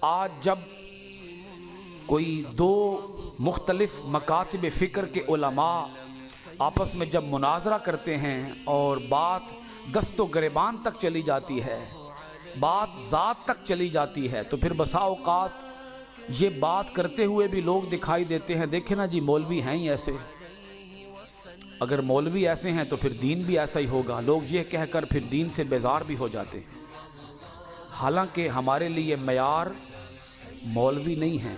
آج جب کوئی دو مختلف مکاتب فکر کے علماء آپس میں جب مناظرہ کرتے ہیں اور بات دست و گریبان تک چلی جاتی ہے، بات ذات تک چلی جاتی ہے، تو پھر بسا اوقات یہ بات کرتے ہوئے بھی لوگ دکھائی دیتے ہیں، دیکھیں نا جی مولوی ہیں ہی ایسے، اگر مولوی ایسے ہیں تو پھر دین بھی ایسا ہی ہوگا، لوگ یہ کہہ کر پھر دین سے بیزار بھی ہو جاتے ہیں۔ حالانکہ ہمارے لیے معیار مولوی نہیں ہیں،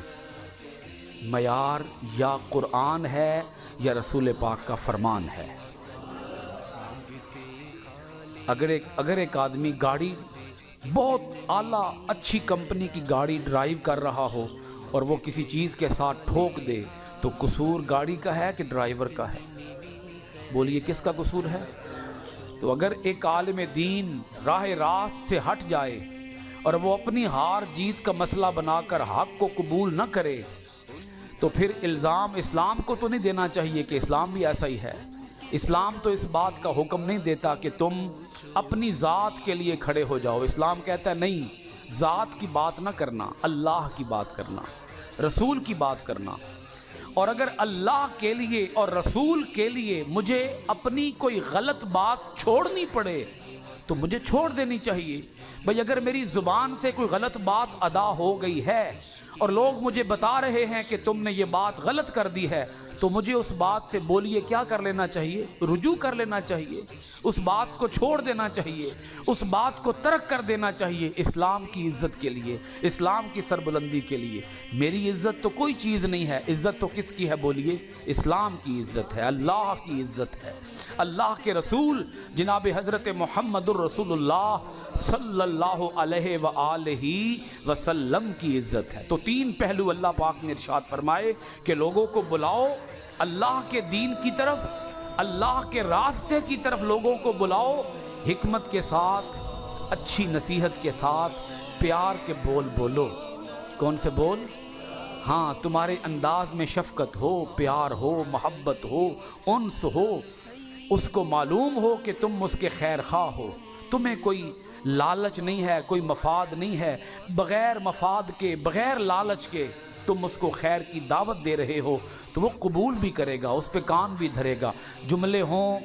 معیار یا قرآن ہے یا رسول پاک کا فرمان ہے۔ اگر ایک آدمی گاڑی بہت اعلیٰ اچھی کمپنی کی گاڑی ڈرائیو کر رہا ہو اور وہ کسی چیز کے ساتھ ٹھوک دے تو قصور گاڑی کا ہے کہ ڈرائیور کا ہے؟ بولیے کس کا قصور ہے؟ تو اگر ایک عالم دین راہ راست سے ہٹ جائے اور وہ اپنی ہار جیت کا مسئلہ بنا کر حق کو قبول نہ کرے تو پھر الزام اسلام کو تو نہیں دینا چاہیے کہ اسلام بھی ایسا ہی ہے۔ اسلام تو اس بات کا حکم نہیں دیتا کہ تم اپنی ذات کے لیے کھڑے ہو جاؤ، اسلام کہتا ہے نہیں، ذات کی بات نہ کرنا، اللہ کی بات کرنا، رسول کی بات کرنا۔ اور اگر اللہ کے لیے اور رسول کے لیے مجھے اپنی کوئی غلط بات چھوڑنی پڑے تو مجھے چھوڑ دینی چاہیے۔ بھئی اگر میری زبان سے کوئی غلط بات ادا ہو گئی ہے اور لوگ مجھے بتا رہے ہیں کہ تم نے یہ بات غلط کر دی ہے تو مجھے اس بات سے بولیے کیا کر لینا چاہیے؟ رجوع کر لینا چاہیے، اس بات کو چھوڑ دینا چاہیے، اس بات کو ترک کر دینا چاہیے، اسلام کی عزت کے لیے، اسلام کی سربلندی کے لیے۔ میری عزت تو کوئی چیز نہیں ہے، عزت تو کس کی ہے بولیے؟ اسلام کی عزت ہے، اللہ کی عزت ہے، اللہ کے رسول جناب حضرت محمد الرسول اللہ صلی اللہ علیہ وآلہ وسلم کی عزت ہے۔ تو تین پہلو اللہ پاک نے ارشاد فرمائے کہ لوگوں کو بلاؤ اللہ کے دین کی طرف، اللہ کے راستے کی طرف لوگوں کو بلاؤ، حکمت کے ساتھ، اچھی نصیحت کے ساتھ، پیار کے بول بولو۔ کون سے بول؟ ہاں، تمہارے انداز میں شفقت ہو، پیار ہو، محبت ہو، انس ہو، اس کو معلوم ہو کہ تم اس کے خیر خواہ ہو، تمہیں کوئی لالچ نہیں ہے، کوئی مفاد نہیں ہے، بغیر مفاد کے، بغیر لالچ کے تم اس کو خیر کی دعوت دے رہے ہو تو وہ قبول بھی کرے گا، اس پہ کان بھی دھرے گا۔ جملے ہوں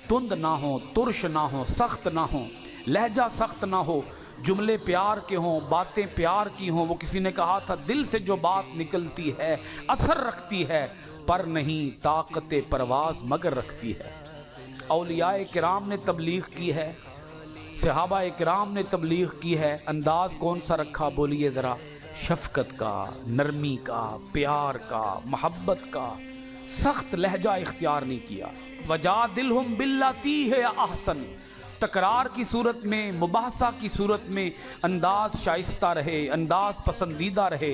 تند نہ ہوں، ترش نہ ہوں، سخت نہ ہوں، لہجہ سخت نہ ہو، جملے پیار کے ہوں، باتیں پیار کی ہوں۔ وہ کسی نے کہا تھا دل سے جو بات نکلتی ہے اثر رکھتی ہے، پر نہیں طاقت پرواز مگر رکھتی ہے۔ اولیاء کرام نے تبلیغ کی ہے، صحابہ کرام نے تبلیغ کی ہے، انداز کون سا رکھا بولیے ذرا؟ شفقت کا، نرمی کا، پیار کا، محبت کا، سخت لہجہ اختیار نہیں کیا۔ وجادلہم باللاتی ہے احسن، تکرار کی صورت میں، مباحثہ کی صورت میں انداز شائستہ رہے، انداز پسندیدہ رہے۔